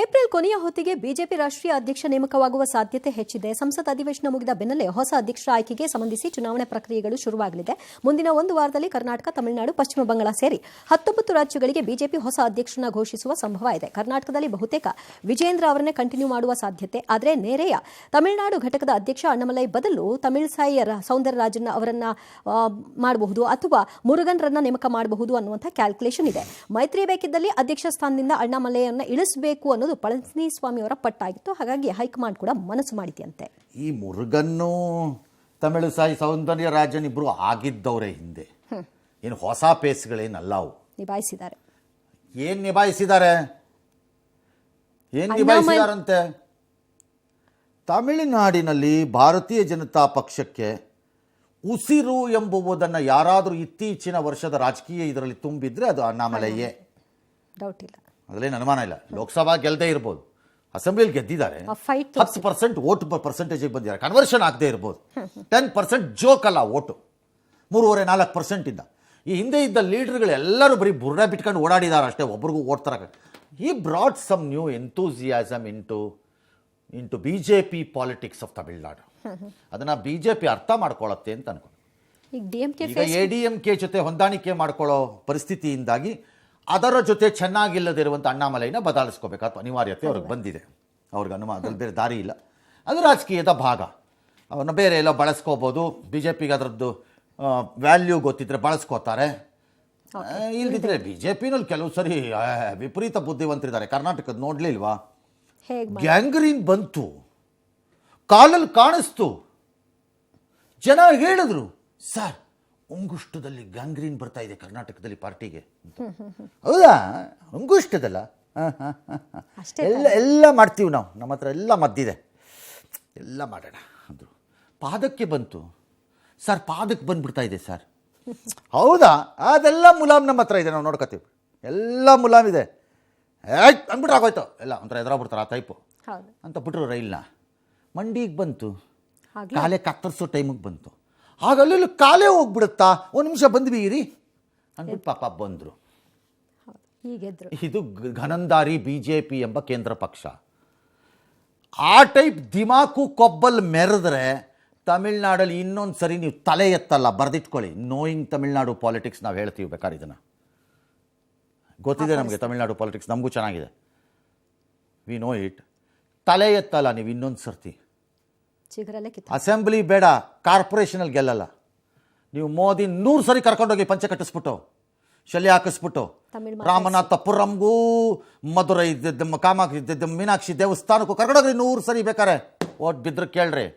April ಕೊನೆಯ ಹೊತ್ತಿಗೆ BJP ರಾಷ್ಟ್ರೀಯ ಅಧ್ಯಕ್ಷ ನೇಮಕವಾಗುವ ಸಾಧ್ಯತೆ ಹೆಚ್ಚಿದೆ. ಸಂಸತ್ ಅಧಿವೇಶನ ಮುಗಿದ ಬೆನ್ನಲ್ಲೇ ಹೊಸ ಅಧ್ಯಕ್ಷರ ಆಯ್ಕೆಗೆ ಸಂಬಂಧಿಸಿ ಚುನಾವಣೆ ಪ್ರಕ್ರಿಯೆಗಳು ಶುರುವಾಗಲಿದೆ. ಮುಂದಿನ ಒಂದು ವಾರದಲ್ಲಿ ಕರ್ನಾಟಕ, ತಮಿಳುನಾಡು, ಪಶ್ಚಿಮ ಬಂಗಾಳ ಸೇರಿ 19 ರಾಜ್ಯಗಳಿಗೆ ಬಿಜೆಪಿ ಹೊಸ ಅಧ್ಯಕ್ಷರನ್ನ ಘೋಷಿಸುವ ಸಂಭವ ಇದೆ. ಕರ್ನಾಟಕದಲ್ಲಿ ಬಹುತೇಕ ವಿಜೇಂದ್ರ ಅವರನ್ನೇ ಕಂಟಿನ್ಯೂ ಮಾಡುವ ಸಾಧ್ಯತೆ. ಆದರೆ ನೆರೆಯ ತಮಿಳುನಾಡು ಘಟಕದ ಅಧ್ಯಕ್ಷ ಅಣ್ಣಾಮಲೈ ಬದಲು ತಮಿಳ್ಸೈ ಸೌಂದರರಾಜನ್ ಅವರನ್ನ ಮಾಡಬಹುದು ಅಥವಾ ಮುರುಗನ್ರನ್ನ ನೇಮಕ ಮಾಡಬಹುದು ಅನ್ನುವಂಥ ಕ್ಯಾಲ್ಕುಲೇಷನ್ ಇದೆ. ಮೈತ್ರಿ ಬೇಕಿದ್ದಲ್ಲಿ ಅಧ್ಯಕ್ಷ ಸ್ಥಾನದಿಂದ ಅಣ್ಣಾಮಲೈಯನ್ನ ಇಳಿಸಬೇಕು ಅನ್ನೋದು ಪಳನಿಸ್ವಾಮಿ ಅವರ ಪಟ್ಟಾಗಿತ್ತು. ಹಾಗಾಗಿ ಹೈಕಮಾಂಡ್ ಕೂಡ ಮನಸ್ಸು ಮಾಡಿದೆಯಂತೆ. ಈ ಮುರುಗನ್ನು ತಮಿಳುಸೈ ಸೌಂದರ್ಯರಾಜನ್ ಇಬ್ರು ಆಗಿದ್ದವರೇ ಹಿಂದೆ, ಏನು ಹೊಸ ಪೇಸ್ಗಳೇನಲ್ಲ. ಅವು ನಿಭಾಯಿಸಿದ್ದಾರೆ. ಏನ್ ನಿಭಾಯಿಸಿದಾರಂತೆ? ತಮಿಳುನಾಡಿನಲ್ಲಿ ಭಾರತೀಯ ಜನತಾ ಪಕ್ಷಕ್ಕೆ ಉಸಿರು ಎಂಬುವುದನ್ನು ಯಾರಾದರೂ ಇತ್ತೀಚಿನ ವರ್ಷದ ರಾಜಕೀಯ ಇದರಲ್ಲಿ ತುಂಬಿದ್ರೆ ಅದು ಅಣ್ಣಾಮಲೈಯೇ. ಡೌಟ್ ಇಲ್ಲ, ಅದರಲ್ಲೇನು ಅನುಮಾನ ಇಲ್ಲ. ಲೋಕಸಭಾ ಗೆಲ್ಲದೆ ಇರ್ಬೋದು, ಅಸೆಂಬ್ಲಿಯಲ್ಲಿ ಗೆದ್ದಿದ್ದಾರೆ, 10% ಓಟ್ ಪರ್ಸೆಂಟೇಜಿಗೆ ಬಂದಿದ್ದಾರೆ. ಕನ್ವರ್ಷನ್ ಆಗದೆ ಇರ್ಬೋದು, 10% ಜೋಕ್ ಅಲ್ಲ ಓಟು, 3.5-4% ಇಂದ. ಈ ಹಿಂದೆ ಇದ್ದ ಲೀಡರ್ಗಳು ಎಲ್ಲರೂ ಬರೀ ಬುರ್ರ ಬಿಟ್ಕೊಂಡು ಓಡಾಡಿದ್ದಾರೆ ಅಷ್ಟೇ, ಒಬ್ರಿಗೂ ಓಟ್ ತರಕ. ಈ brought some new enthusiasm into BJP politics of Tamil Nadu. ಅದನ್ನು BJP ಅರ್ಥ ಮಾಡ್ಕೊಳ್ಳುತ್ತೆ ಅಂತ ಅನ್ಕೊಂಡು ಈಗ ADMK ಜೊತೆ ಹೊಂದಾಣಿಕೆ ಮಾಡ್ಕೊಳ್ಳೋ ಪರಿಸ್ಥಿತಿಯಿಂದಾಗಿ ಅದರ ಜೊತೆ ಚೆನ್ನಾಗಿಲ್ಲದಿರುವಂಥ ಅಣ್ಣಾಮಲೈನ ಬದಲಾಯಿಸ್ಕೋಬೇಕಾದ ಅನಿವಾರ್ಯತೆ ಅವ್ರಿಗೆ ಬಂದಿದೆ. ಅವ್ರಿಗೆ ಅದ್ರಲ್ಲಿ ಬೇರೆ ದಾರಿ ಇಲ್ಲ. ಅದು ರಾಜಕೀಯದ ಭಾಗ. ಅವನ್ನ ಬೇರೆ ಎಲ್ಲ ಬಳಸ್ಕೋಬೋದು. BJPಗೆ ಅದರದ್ದು ವ್ಯಾಲ್ಯೂ ಗೊತ್ತಿದ್ರೆ ಬಳಸ್ಕೋತಾರೆ. ಇಲ್ದಿದ್ರೆ BJPನಲ್ಲಿ ಕೆಲವು ಸರಿ ವಿಪರೀತ ಬುದ್ಧಿವಂತರಿದ್ದಾರೆ. ಕರ್ನಾಟಕದ ನೋಡ್ಲಿಲ್ವಾ? ಗ್ಯಾಂಗ್ರೀನ್ ಬಂತು, ಕಾಲಲ್ಲಿ ಕಾಣಿಸ್ತು, ಜನ ಹೇಳಿದ್ರು, ಸರ್ ಅಂಗುಷ್ಟದಲ್ಲಿ ಗ್ಯಾಂಗ್ರೀನ್ ಬರ್ತಾ ಇದೆ ಕರ್ನಾಟಕದಲ್ಲಿ ಪಾರ್ಟಿಗೆ. ಹೌದಾ? ಅಂಗುಷ್ಟದಲ್ಲ, ಎಲ್ಲ ಮಾಡ್ತೀವಿ ನಾವು, ನಮ್ಮ ಹತ್ರ ಎಲ್ಲ ಮದ್ದಿದೆ, ಎಲ್ಲ ಮಾಡೋಣ ಅಂದರು. ಪಾದಕ್ಕೆ ಬಂತು, ಸರ್ ಪಾದಕ್ಕೆ ಬಂದ್ಬಿಡ್ತಾ ಇದೆ ಸರ್. ಹೌದಾ? ಅದೆಲ್ಲ ಮುಲಾಮ್ ನಮ್ಮ ಹತ್ರ ಇದೆ, ನಾವು ನೋಡ್ಕೋತೀವಿ, ಎಲ್ಲ ಮುಲಾಮ್ ಇದೆ. ಅಂದ್ಬಿಟ್ರೆ ಆಗೋಯ್ತು, ಎಲ್ಲ ಒಂಥರ ಎದುರಾಗ್ಬಿಡ್ತಾರೆ ಆ ಟೈಪು ಅಂತ ಬಿಟ್ರು. ರೈಲ್ನ ಮಂಡಿಗೆ ಬಂತು, ಕಾಲೇ ಕತ್ತರಿಸೋ ಟೈಮಿಗೆ ಬಂತು. ಆಗ ಅಲ್ಲಿ ಕಾಲೇ ಹೋಗ್ಬಿಡುತ್ತಾ, ಒಂದು ನಿಮಿಷ ಬಂದ್ವಿ ಅಂದ್ಬಿಟ್ಟು ಪಾಪ ಬಂದರು. ಇದು ಘನಂದಾರಿ BJP ಎಂಬ ಕೇಂದ್ರ ಪಕ್ಷ. ಆ ಟೈಪ್ ದಿಮಾಕು ಕೊಬ್ಬಲ್ ಮೆರೆದ್ರೆ ತಮಿಳ್ನಾಡಲ್ಲಿ ಇನ್ನೊಂದು ಸರಿ ನೀವು ತಲೆ ಎತ್ತಲ್ಲ. ಬರೆದಿಟ್ಕೊಳ್ಳಿ. ನೋಯಿಂಗ್ ತಮಿಳ್ನಾಡು ಪಾಲಿಟಿಕ್ಸ್ ನಾವು ಹೇಳ್ತೀವಿ ಬೇಕಾದ್ರೆ. ಇದನ್ನು ಗೊತ್ತಿದೆ ನಮಗೆ, ತಮಿಳ್ನಾಡು ಪಾಲಿಟಿಕ್ಸ್ ನಮಗೂ ಚೆನ್ನಾಗಿದೆ. We know it. ತಲೆ ಎತ್ತಲ್ಲ ನೀವು ಇನ್ನೊಂದು ಸರ್ತಿ. ಅಸೆಂಬ್ಲಿ ಬೇಡ, ಕಾರ್ಪೊರೇಷನಲ್ಲಿ ಗೆಲ್ಲಲ್ಲ ನೀವು. ಮೋದಿ 100 ಸರಿ ಕರ್ಕೊಂಡೋಗಿ ಪಂಚೆ ಕಟ್ಟಿಸ್ಬಿಟ್ಟು, ಶಲ್ಯ ಹಾಕಿಸ್ಬಿಟ್ಟು, ರಾಮನಾಥಪುರಂಗೂ ಮಧುರೈ ಕಾಮಾಕ್ಷಿ ಮೀನಾಕ್ಷಿ ದೇವಸ್ಥಾನಕ್ಕೂ ಕರ್ಕೊಂಡೋಗ್ರಿ 100 ಸರಿ ಬೇಕಾರೆ. ಓಟ್ ಬಿದ್ರೆ ಕೇಳ್ರಿ.